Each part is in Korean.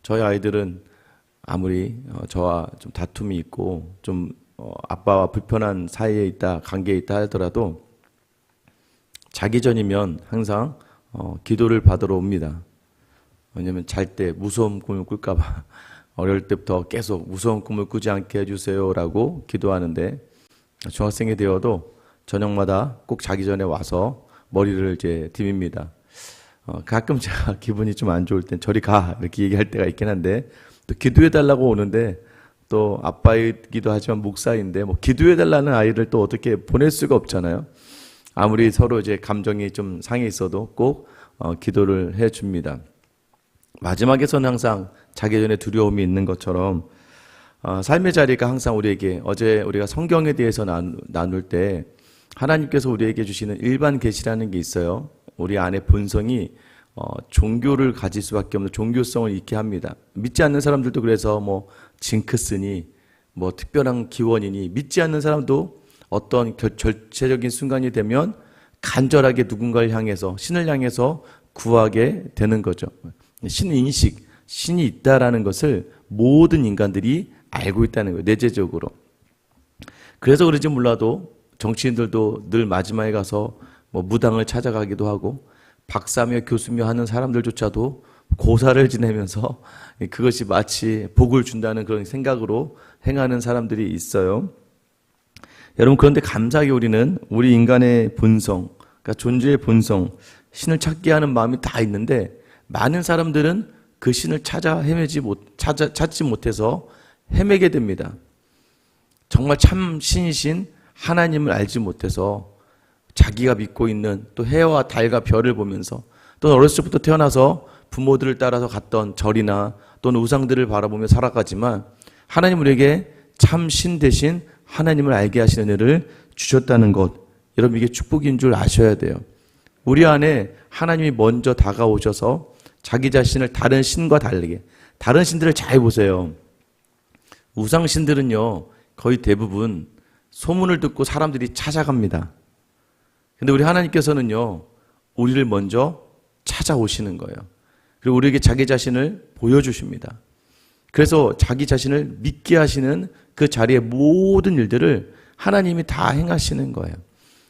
저희 아이들은 아무리 저와 좀 다툼이 있고 좀 아빠와 불편한 사이에 있다, 관계에 있다 하더라도 자기 전이면 항상 기도를 받으러 옵니다. 왜냐면 잘 때 무서운 꿈을 꿀까 봐 어릴 때부터 계속 무서운 꿈을 꾸지 않게 해주세요라고 기도하는데, 중학생이 되어도 저녁마다 꼭 자기 전에 와서 머리를 이제 디밉니다. 가끔 제가 기분이 좀 안 좋을 땐 저리 가 이렇게 얘기할 때가 있긴 한데, 또 기도해 달라고 오는데 또 아빠이기도 하지만 목사인데 뭐 기도해 달라는 아이를 또 어떻게 보낼 수가 없잖아요. 아무리 서로 이제 감정이 좀 상해 있어도 꼭 기도를 해 줍니다. 마지막에서는 항상 자기 전에 두려움이 있는 것처럼 삶의 자리가 항상 우리에게, 어제 우리가 성경에 대해서 나눌 때 하나님께서 우리에게 주시는 일반 계시라는 게 있어요. 우리 안에 본성이 종교를 가질 수밖에 없는 종교성을 잃게 합니다. 믿지 않는 사람들도 그래서 뭐 징크스니 뭐 특별한 기원이니, 믿지 않는 사람도 어떤 절체적인 순간이 되면 간절하게 누군가를 향해서, 신을 향해서 구하게 되는 거죠. 신인식, 신이 있다라는 것을 모든 인간들이 알고 있다는 거예요, 내재적으로. 그래서 그런지 몰라도 정치인들도 늘 마지막에 가서 뭐 무당을 찾아가기도 하고, 박사며 교수며 하는 사람들조차도 고사를 지내면서 그것이 마치 복을 준다는 그런 생각으로 행하는 사람들이 있어요. 여러분, 그런데 감사하게 우리는 우리 인간의 본성, 그러니까 존재의 본성, 신을 찾게 하는 마음이 다 있는데, 많은 사람들은 그 신을 찾지 못해서 헤매게 됩니다. 정말 참 신이신 하나님을 알지 못해서 자기가 믿고 있는 또 해와 달과 별을 보면서, 또 어렸을 때부터 태어나서 부모들을 따라서 갔던 절이나 또는 우상들을 바라보며 살아가지만, 하나님 우리에게 참 신 대신 하나님을 알게 하시는 은혜를 주셨다는 것, 여러분 이게 축복인 줄 아셔야 돼요. 우리 안에 하나님이 먼저 다가오셔서 자기 자신을 다른 신과 다르게, 다른 신들을 잘 보세요. 우상신들은요 거의 대부분 소문을 듣고 사람들이 찾아갑니다. 근데 우리 하나님께서는요 우리를 먼저 찾아오시는 거예요. 그리고 우리에게 자기 자신을 보여주십니다. 그래서 자기 자신을 믿게 하시는 그 자리의 모든 일들을 하나님이 다 행하시는 거예요.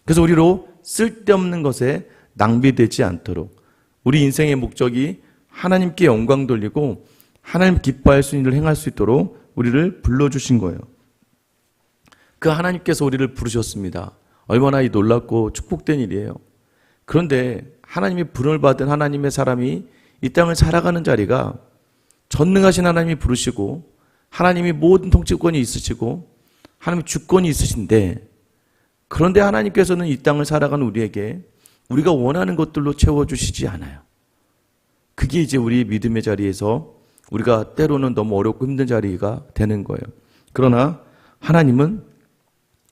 그래서 우리로 쓸데없는 것에 낭비되지 않도록, 우리 인생의 목적이 하나님께 영광 돌리고 하나님 기뻐할 수 있는 일을 행할 수 있도록 우리를 불러주신 거예요. 그 하나님께서 우리를 부르셨습니다. 얼마나 이 놀랍고 축복된 일이에요. 그런데 하나님이 부름을 받은 하나님의 사람이 이 땅을 살아가는 자리가, 전능하신 하나님이 부르시고 하나님이 모든 통치권이 있으시고 하나님의 주권이 있으신데, 그런데 하나님께서는 이 땅을 살아가는 우리에게 우리가 원하는 것들로 채워주시지 않아요. 그게 이제 우리 믿음의 자리에서 우리가 때로는 너무 어렵고 힘든 자리가 되는 거예요. 그러나 하나님은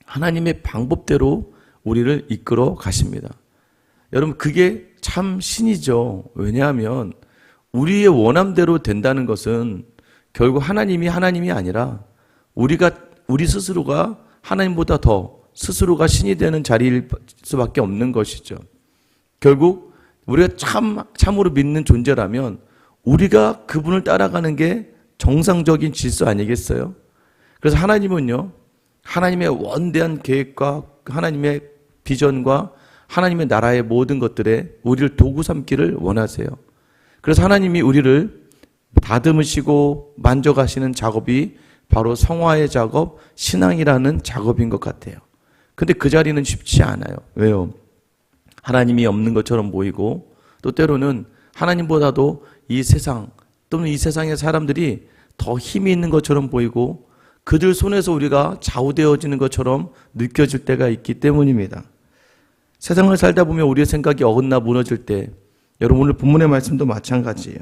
하나님의 방법대로 우리를 이끌어 가십니다. 여러분, 그게 참 신이죠. 왜냐하면 우리의 원함대로 된다는 것은 결국 하나님이 아니라 우리 스스로가 하나님보다 더 스스로가 신이 되는 자리일 수밖에 없는 것이죠. 결국 우리가 참으로 믿는 존재라면 우리가 그분을 따라가는 게 정상적인 질서 아니겠어요? 그래서 하나님은요, 하나님의 원대한 계획과 하나님의 비전과 하나님의 나라의 모든 것들에 우리를 도구 삼기를 원하세요. 그래서 하나님이 우리를 다듬으시고 만져가시는 작업이 바로 성화의 작업, 신앙이라는 작업인 것 같아요. 근데 그 자리는 쉽지 않아요. 왜요? 하나님이 없는 것처럼 보이고, 또 때로는 하나님보다도 이 세상 또는 이 세상의 사람들이 더 힘이 있는 것처럼 보이고, 그들 손에서 우리가 좌우되어지는 것처럼 느껴질 때가 있기 때문입니다. 세상을 살다 보면 우리의 생각이 어긋나 무너질 때, 여러분 오늘 본문의 말씀도 마찬가지예요.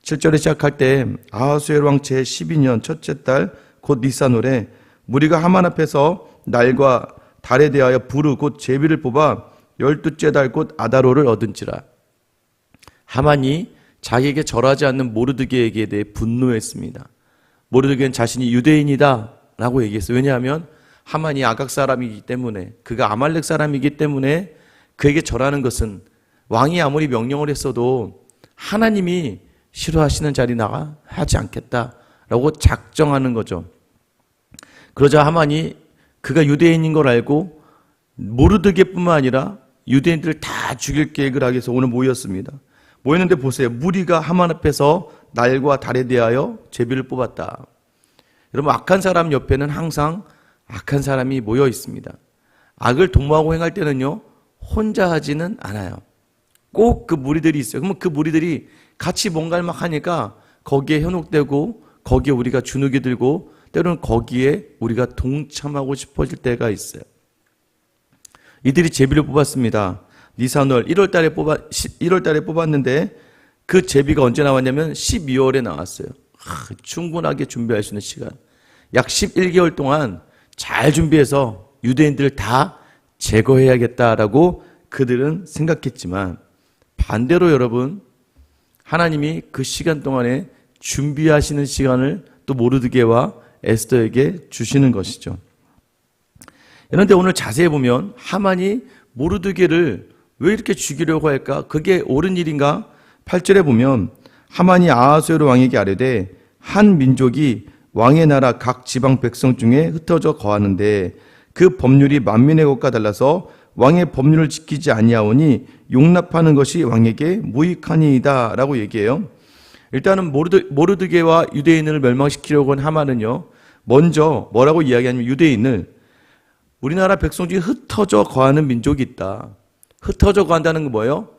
7절에 시작할 때 아하수엘 왕 제12년 첫째 달 곧 니산월에 무리가 하만 앞에서 날과 달에 대하여 부르 곧 제비를 뽑아 12째 달 곧 아다로를 얻은지라. 하만이 자기에게 절하지 않는 모르드게에게 대해 분노했습니다. 모르드게는 자신이 유대인이다 라고 얘기했어요. 왜냐하면 하만이 아각 사람이기 때문에, 그가 아말렉 사람이기 때문에 그에게 절하는 것은, 왕이 아무리 명령을 했어도 하나님이 싫어하시는 자리 나가 하지 않겠다라고 작정하는 거죠. 그러자 하만이 그가 유대인인 걸 알고 모르드게뿐만 아니라 유대인들을 다 죽일 계획을 하기 위해서 오늘 모였습니다. 모였는데 보세요. 무리가 하만 앞에서 날과 달에 대하여 제비를 뽑았다. 여러분, 악한 사람 옆에는 항상 악한 사람이 모여 있습니다. 악을 도모하고 행할 때는요, 혼자 하지는 않아요. 꼭 그 무리들이 있어요. 그러면 그 무리들이 같이 뭔가를 막 하니까 거기에 현혹되고 거기에 우리가 주눅이 들고 때로는 거기에 우리가 동참하고 싶어질 때가 있어요. 이들이 제비를 뽑았습니다. 니산월 1월 달에 뽑았는데 그 제비가 언제 나왔냐면 12월에 나왔어요. 충분하게 준비할 수 있는 시간. 약 11개월 동안 잘 준비해서 유대인들을 다 제거해야겠다라고 그들은 생각했지만 반대로 여러분, 하나님이 그 시간 동안에 준비하시는 시간을 또 모르드게와 에스더에게 주시는 것이죠. 그런데 오늘 자세히 보면 하만이 모르드게를 왜 이렇게 죽이려고 할까? 그게 옳은 일인가? 8절에 보면 하만이 아하수에로 왕에게 아뢰되 한 민족이 왕의 나라 각 지방 백성 중에 흩어져 거하는데 그 법률이 만민의 것과 달라서 왕의 법률을 지키지 아니하오니 용납하는 것이 왕에게 무익하니이다 라고 얘기해요. 일단은 모르드게와 유대인을 멸망시키려고 한 하만은요, 먼저 뭐라고 이야기하냐면 유대인을 우리나라 백성 중에 흩어져 거하는 민족이 있다. 흩어져 거한다는 건 뭐예요?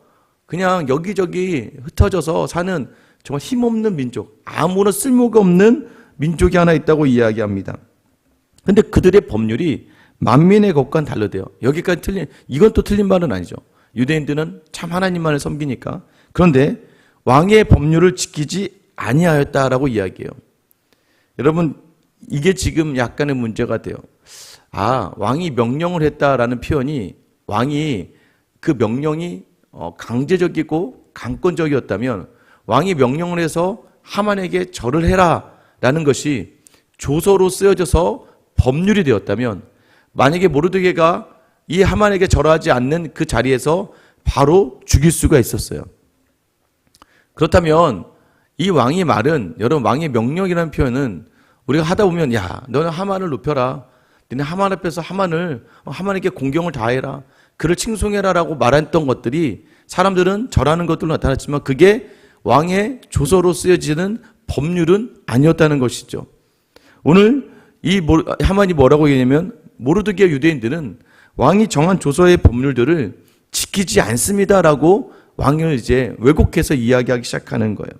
그냥 여기저기 흩어져서 사는 정말 힘없는 민족, 아무런 쓸모가 없는 민족이 하나 있다고 이야기합니다. 근데 그들의 법률이 만민의 것과는 다르대요. 여기까지 이건 또 틀린 말은 아니죠. 유대인들은 참 하나님만을 섬기니까. 그런데 왕의 법률을 지키지 아니하였다라고 이야기해요. 여러분, 이게 지금 약간의 문제가 돼요. 왕이 명령을 했다라는 표현이 왕이 그 명령이 강제적이고 강권적이었다면 왕이 명령을 해서 하만에게 절을 해라 라는 것이 조서로 쓰여져서 법률이 되었다면 만약에 모르드게가 이 하만에게 절하지 않는 그 자리에서 바로 죽일 수가 있었어요. 그렇다면 이 왕의 말은, 여러분, 왕의 명령이라는 표현은 우리가 하다 보면 야, 너는 하만을 높여라. 너네 하만 앞에서 하만에게 공경을 다해라. 그를 칭송해라 라고 말했던 것들이 사람들은 절하는 것들로 나타났지만 그게 왕의 조서로 쓰여지는 법률은 아니었다는 것이죠. 오늘 이 하만이 뭐라고 얘기하냐면 모르드게 유대인들은 왕이 정한 조서의 법률들을 지키지 않습니다라고 왕을 이제 왜곡해서 이야기하기 시작하는 거예요.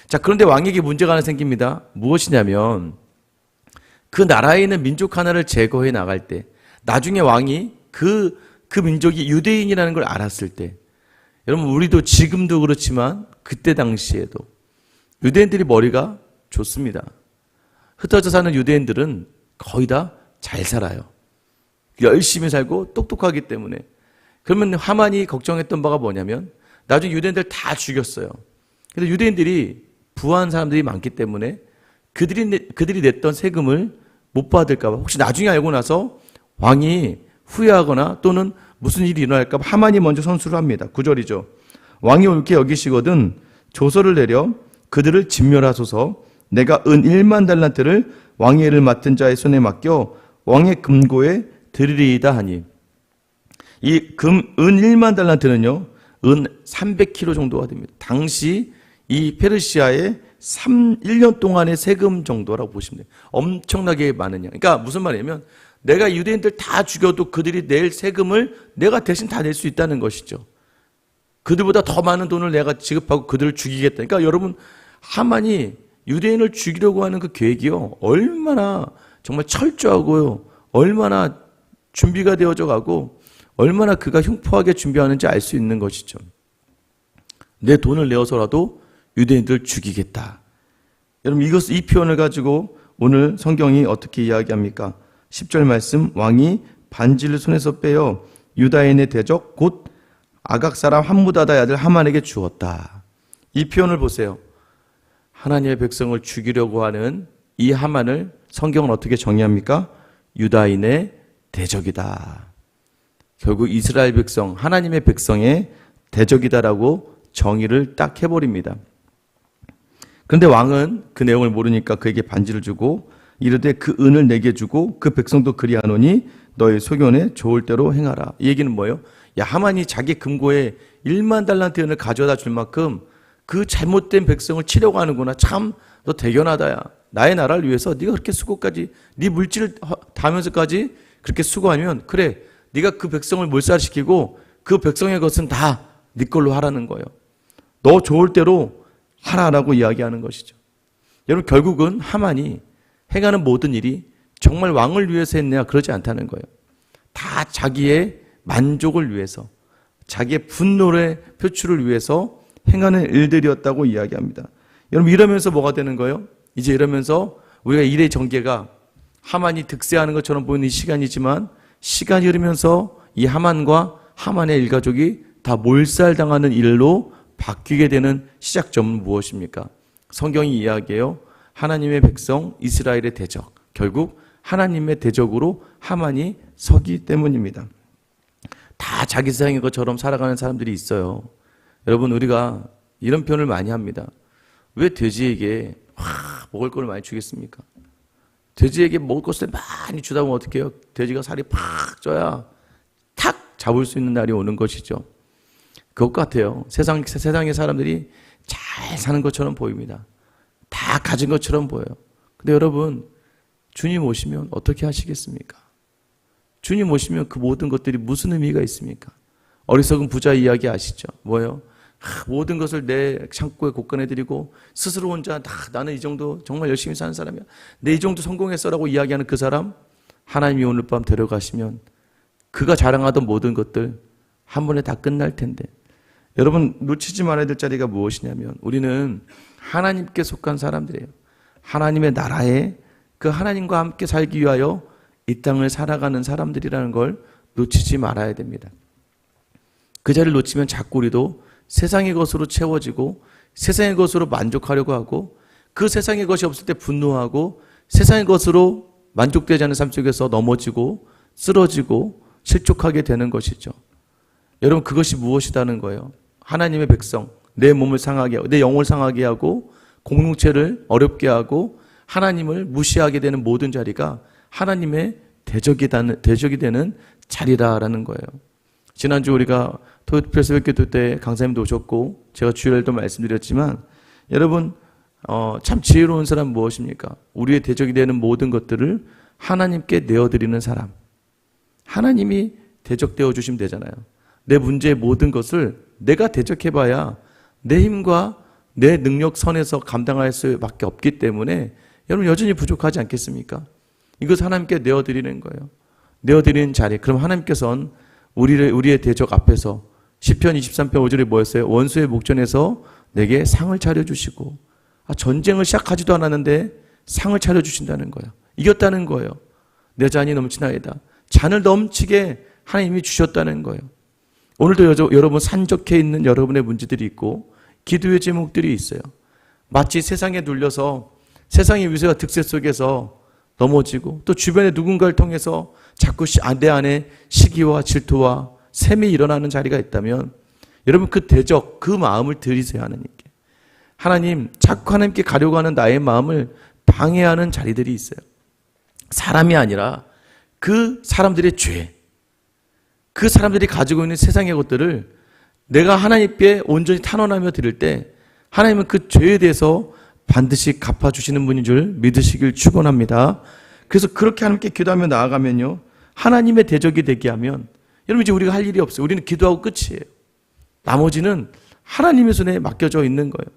자, 그런데 왕에게 문제가 하나 생깁니다. 무엇이냐면 그 나라에 있는 민족 하나를 제거해 나갈 때 나중에 왕이 그 민족이 유대인이라는 걸 알았을 때, 여러분, 우리도 지금도 그렇지만 그때 당시에도 유대인들이 머리가 좋습니다. 흩어져 사는 유대인들은 거의 다 잘 살아요. 열심히 살고 똑똑하기 때문에. 그러면 하만이 걱정했던 바가 뭐냐면 나중에 유대인들 다 죽였어요. 근데 유대인들이 부한 사람들이 많기 때문에 그들이 냈던 세금을 못 받을까 봐, 혹시 나중에 알고 나서 왕이 후회하거나 또는 무슨 일이 일어날까 봐 하만이 먼저 선수를 합니다. 9절이죠. 왕이 옳게 여기시거든 조서를 내려 그들을 진멸하소서. 내가 은 1만 달란트를 왕의 일을 맡은 자의 손에 맡겨 왕의 금고에 드리리이다 하니, 이 은 1만 달란트는요, 은 300kg 정도가 됩니다. 당시 이 페르시아의 1년 동안의 세금 정도라고 보시면 돼요. 엄청나게 많은 양. 그러니까 무슨 말이냐면 내가 유대인들 다 죽여도 그들이 낼 세금을 내가 대신 다 낼 수 있다는 것이죠. 그들보다 더 많은 돈을 내가 지급하고 그들을 죽이겠다. 그러니까 여러분, 하만이 유대인을 죽이려고 하는 그 계획이요, 얼마나 정말 철저하고요, 얼마나 준비가 되어져 가고 얼마나 그가 흉포하게 준비하는지 알 수 있는 것이죠. 내 돈을 내어서라도 유대인들을 죽이겠다. 여러분, 이 표현을 가지고 오늘 성경이 어떻게 이야기합니까? 10절 말씀, 왕이 반지를 손에서 빼어 유다인의 대적 곧 아각 사람 함무다다의 아들 하만에게 주었다. 이 표현을 보세요. 하나님의 백성을 죽이려고 하는 이 하만을 성경은 어떻게 정의합니까? 유다인의 대적이다. 결국 이스라엘 백성, 하나님의 백성의 대적이다라고 정의를 딱 해버립니다. 그런데 왕은 그 내용을 모르니까 그에게 반지를 주고 이르되 그 은을 내게 주고 그 백성도 그리하노니 너의 소견에 좋을 대로 행하라. 이 얘기는 뭐예요? 야, 하만이 자기 금고에 1만 달란트 은을 가져다 줄 만큼 그 잘못된 백성을 치려고 하는구나. 참 너 대견하다야. 나의 나라를 위해서 네가 그렇게 수고까지, 네 물질을 다하면서까지 그렇게 수고하면 그래, 네가 그 백성을 몰살시키고 그 백성의 것은 다 네 걸로 하라는 거예요. 너 좋을 대로 하라라고 이야기하는 것이죠. 여러분, 결국은 하만이 행하는 모든 일이 정말 왕을 위해서 했냐, 그러지 않다는 거예요. 다 자기의 만족을 위해서, 자기의 분노의 표출을 위해서 행하는 일들이었다고 이야기합니다. 여러분, 이러면서 뭐가 되는 거예요? 이제 이러면서 우리가 일의 전개가 하만이 득세하는 것처럼 보이는 이 시간이지만, 시간이 흐르면서 이 하만과 하만의 일가족이 다 몰살당하는 일로 바뀌게 되는 시작점은 무엇입니까? 성경이 이야기해요. 하나님의 백성 이스라엘의 대적, 결국 하나님의 대적으로 하만이 서기 때문입니다. 다 자기 세상인 것처럼 살아가는 사람들이 있어요. 여러분, 우리가 이런 표현을 많이 합니다. 왜 돼지에게 먹을 걸 많이 주겠습니까? 돼지에게 먹을 것을 많이 주다 보면 어떻게 해요? 돼지가 살이 팍 쪄야 탁 잡을 수 있는 날이 오는 것이죠. 그것 같아요. 세상의 사람들이 잘 사는 것처럼 보입니다. 다 가진 것처럼 보여요. 근데 여러분, 주님 오시면 어떻게 하시겠습니까? 주님 오시면 그 모든 것들이 무슨 의미가 있습니까? 어리석은 부자 이야기 아시죠? 뭐예요? 모든 것을 내 창고에 곳간해드리고 스스로 혼자 다 나는 이 정도 정말 열심히 사는 사람이야, 내 이 정도 성공했어라고 이야기하는 그 사람, 하나님이 오늘 밤 데려가시면 그가 자랑하던 모든 것들 한 번에 다 끝날 텐데, 여러분 놓치지 말아야 될 자리가 무엇이냐면, 우리는 하나님께 속한 사람들이에요. 하나님의 나라에 그 하나님과 함께 살기 위하여 이 땅을 살아가는 사람들이라는 걸 놓치지 말아야 됩니다. 그 자리를 놓치면 자꾸 우리도 세상의 것으로 채워지고 세상의 것으로 만족하려고 하고, 그 세상의 것이 없을 때 분노하고 세상의 것으로 만족되지 않는 삶 속에서 넘어지고 쓰러지고 실족하게 되는 것이죠. 여러분, 그것이 무엇이다는 거예요? 하나님의 백성, 내 몸을 상하게 하고 내 영혼을 상하게 하고 공동체를 어렵게 하고 하나님을 무시하게 되는 모든 자리가 하나님의 대적이 되는 자리라는 거예요. 지난주 우리가 토요일 새벽기도 때 강사님도 오셨고 제가 주일도 말씀드렸지만, 여러분 참 지혜로운 사람 무엇입니까? 우리의 대적이 되는 모든 것들을 하나님께 내어드리는 사람. 하나님이 대적되어 주시면 되잖아요. 내 문제의 모든 것을 내가 대적해봐야 내 힘과 내 능력 선에서 감당할 수밖에 없기 때문에 여러분 여전히 부족하지 않겠습니까? 이것을 하나님께 내어드리는 거예요. 내어드리는 자리. 그럼 하나님께서는 우리의 대적 앞에서 시편 23편 5절에 뭐였어요? 원수의 목전에서 내게 상을 차려주시고, 전쟁을 시작하지도 않았는데 상을 차려주신다는 거예요. 이겼다는 거예요. 내 잔이 넘치나이다. 잔을 넘치게 하나님이 주셨다는 거예요. 오늘도 여러분 산적해 있는 여러분의 문제들이 있고 기도의 제목들이 있어요. 마치 세상에 눌려서 세상의 위세와 득세 속에서 넘어지고, 또 주변에 누군가를 통해서 자꾸 내 안에 시기와 질투와 셈이 일어나는 자리가 있다면, 여러분 그 대적, 그 마음을 들이세요. 하나님께. 하나님, 자꾸 하나님께 가려고 하는 나의 마음을 방해하는 자리들이 있어요. 사람이 아니라 그 사람들의 죄, 그 사람들이 가지고 있는 세상의 것들을 내가 하나님께 온전히 탄원하며 드릴 때 하나님은 그 죄에 대해서 반드시 갚아주시는 분인 줄 믿으시길 축원합니다. 그래서 그렇게 하나님께 기도하며 나아가면요, 하나님의 대적이 되게 하면 여러분 이제 우리가 할 일이 없어요. 우리는 기도하고 끝이에요. 나머지는 하나님의 손에 맡겨져 있는 거예요.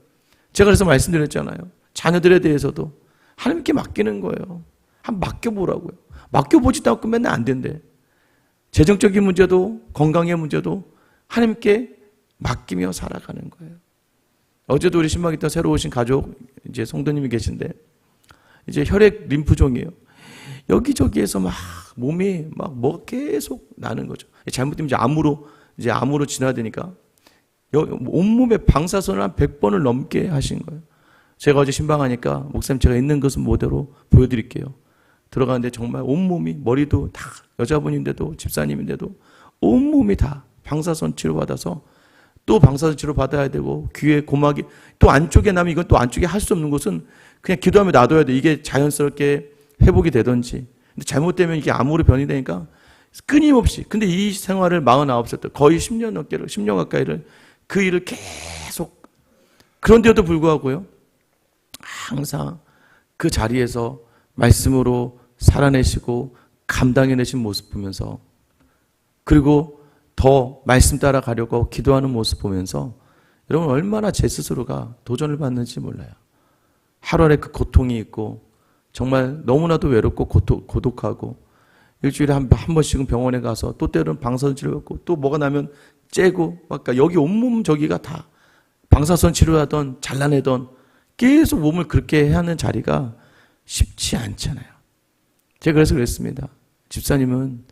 제가 그래서 말씀드렸잖아요. 자녀들에 대해서도 하나님께 맡기는 거예요. 한번 맡겨보라고요. 맡겨보지도 않고 맨날 안 된대. 재정적인 문제도 건강의 문제도 하나님께 맡기며 살아가는 거예요. 어제도 우리 신방기타 새로 오신 가족 이제 성도님이 계신데, 이제 혈액 림프종이에요. 여기저기에서 막 몸이 막 뭐가 계속 나는 거죠. 잘못되면 이제 암으로 진화되니까 온몸에 방사선을 한 100번을 넘게 하신 거예요. 제가 어제 신방하니까 목사님 제가 있는 것은 모델로 보여드릴게요. 들어가는데 정말 온몸이, 머리도 다 여자분인데도 집사님인데도 온몸이 다 방사선 치료받아서 또 방사선 치료 받아야 되고 귀에 고막이 또 안쪽에 나면 이건 또 안쪽에 할 수 없는 것은 그냥 기도하며 놔둬야 돼. 이게 자연스럽게 회복이 되든지. 근데 잘못되면 이게 암으로 변이 되니까 끊임없이. 근데 이 생활을 49살 때 거의 10년 넘게를 10년 가까이를 그 일을 계속 그런데도 불구하고요. 항상 그 자리에서 말씀으로 살아내시고 감당해내신 모습 보면서 그리고 더 말씀 따라가려고 기도하는 모습 보면서 여러분 얼마나 제 스스로가 도전을 받는지 몰라요. 하루에 그 고통이 있고 정말 너무나도 외롭고 고독하고 일주일에 한 번씩은 병원에 가서 또 때로는 방사선 치료받고 또 뭐가 나면 째고 그러니까 여기 온몸 저기가 다 방사선 치료하던 잘라내던 계속 몸을 그렇게 해야 하는 자리가 쉽지 않잖아요. 제가 그래서 그랬습니다. 집사님은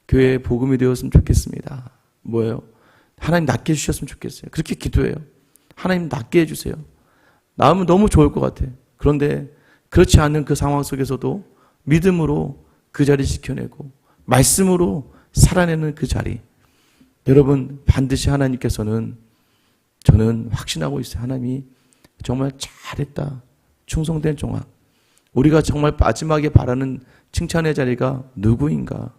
교회에 복음이 되었으면 좋겠습니다. 뭐예요? 하나님 낫게 해주셨으면 좋겠어요. 그렇게 기도해요. 하나님 낫게 해주세요. 나으면 너무 좋을 것 같아요. 그런데 그렇지 않은 그 상황 속에서도 믿음으로 그 자리 지켜내고 말씀으로 살아내는 그 자리. 여러분 반드시 하나님께서는 저는 확신하고 있어요. 하나님이 정말 잘했다. 충성된 종아. 우리가 정말 마지막에 바라는 칭찬의 자리가 누구인가?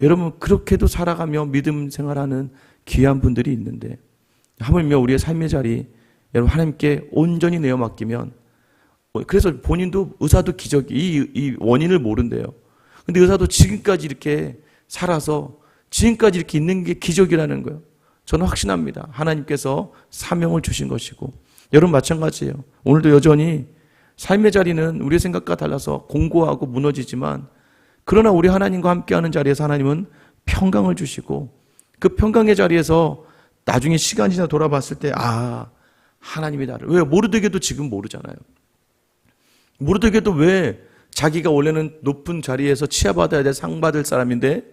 여러분 그렇게도 살아가며 믿음 생활하는 귀한 분들이 있는데 하물며 우리의 삶의 자리 여러분 하나님께 온전히 내어 맡기면 그래서 본인도 의사도 기적이 이 원인을 모른대요. 근데 의사도 지금까지 이렇게 살아서 지금까지 이렇게 있는 게 기적이라는 거예요. 저는 확신합니다. 하나님께서 사명을 주신 것이고 여러분 마찬가지예요. 오늘도 여전히 삶의 자리는 우리의 생각과 달라서 공고하고 무너지지만 그러나 우리 하나님과 함께하는 자리에서 하나님은 평강을 주시고 그 평강의 자리에서 나중에 시간이 지나 돌아봤을 때 하나님이 나를 왜 모르드게도 지금 모르잖아요. 모르드게도 왜 자기가 원래는 높은 자리에서 치하받아야 될 상 받을 사람인데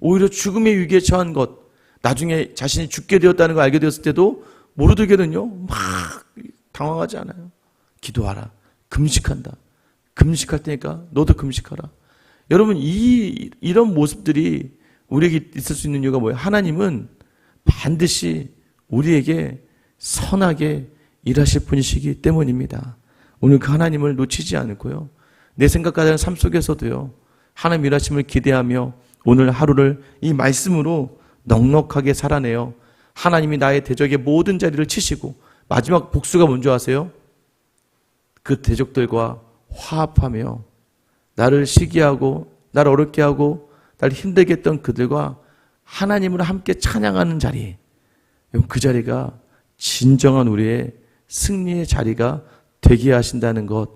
오히려 죽음의 위기에 처한 것 나중에 자신이 죽게 되었다는 걸 알게 되었을 때도 모르드게는요 막 당황하지 않아요. 기도하라. 금식한다. 금식할 테니까 너도 금식하라. 여러분 이런 모습들이 우리에게 있을 수 있는 이유가 뭐예요? 하나님은 반드시 우리에게 선하게 일하실 분이시기 때문입니다. 오늘 그 하나님을 놓치지 않고요. 내 생각과 다른 삶 속에서도요. 하나님 일하심을 기대하며 오늘 하루를 이 말씀으로 넉넉하게 살아내요. 하나님이 나의 대적의 모든 자리를 치시고 마지막 복수가 뭔지 아세요? 그 대적들과 화합하며 나를 시기하고 나를 어렵게 하고 나를 힘들게 했던 그들과 하나님을 함께 찬양하는 자리, 그 자리가 진정한 우리의 승리의 자리가 되게 하신다는 것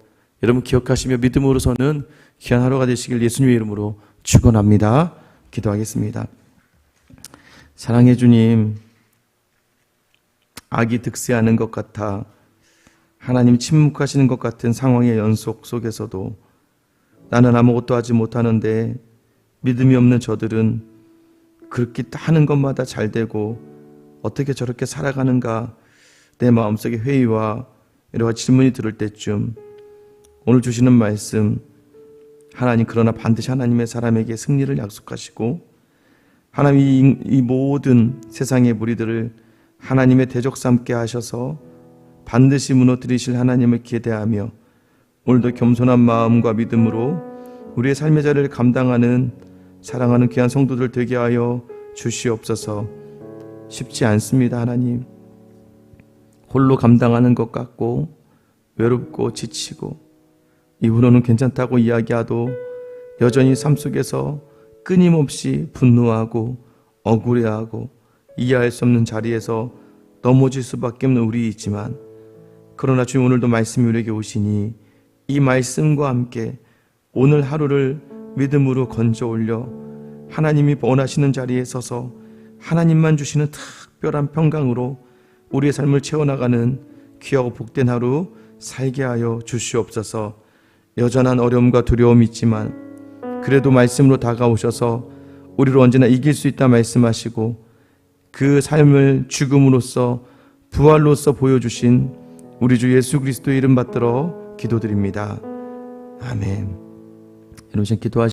여러분 기억하시며 믿음으로서는 귀한 하루가 되시길 예수님의 이름으로 축원합니다. 기도하겠습니다. 사랑해 주님, 악이 득세하는 것 같아 하나님 침묵하시는 것 같은 상황의 연속 속에서도 나는 아무것도 하지 못하는데 믿음이 없는 저들은 그렇게 하는 것마다 잘 되고 어떻게 저렇게 살아가는가 내 마음속에 회의와 여러 가지 질문이 들을 때쯤 오늘 주시는 말씀 하나님 그러나 반드시 하나님의 사람에게 승리를 약속하시고 하나님이 이 모든 세상의 무리들을 하나님의 대적 삼게 하셔서 반드시 무너뜨리실 하나님을 기대하며 오늘도 겸손한 마음과 믿음으로 우리의 삶의 자리를 감당하는 사랑하는 귀한 성도들 되게 하여 주시옵소서. 쉽지 않습니다. 하나님 홀로 감당하는 것 같고 외롭고 지치고 입으로는 괜찮다고 이야기하도 여전히 삶 속에서 끊임없이 분노하고 억울해하고 이해할 수 없는 자리에서 넘어질 수밖에 없는 우리이지만 그러나 주님 오늘도 말씀이 우리에게 오시니 이 말씀과 함께 오늘 하루를 믿음으로 건져 올려 하나님이 원하시는 자리에 서서 하나님만 주시는 특별한 평강으로 우리의 삶을 채워나가는 귀하고 복된 하루 살게 하여 주시옵소서. 여전한 어려움과 두려움이 있지만 그래도 말씀으로 다가오셔서 우리를 언제나 이길 수 있다 말씀하시고 그 삶을 죽음으로써 부활로써 보여주신 우리 주 예수 그리스도의 이름 받들어 기도드립니다. 아멘. 여러분 기도하시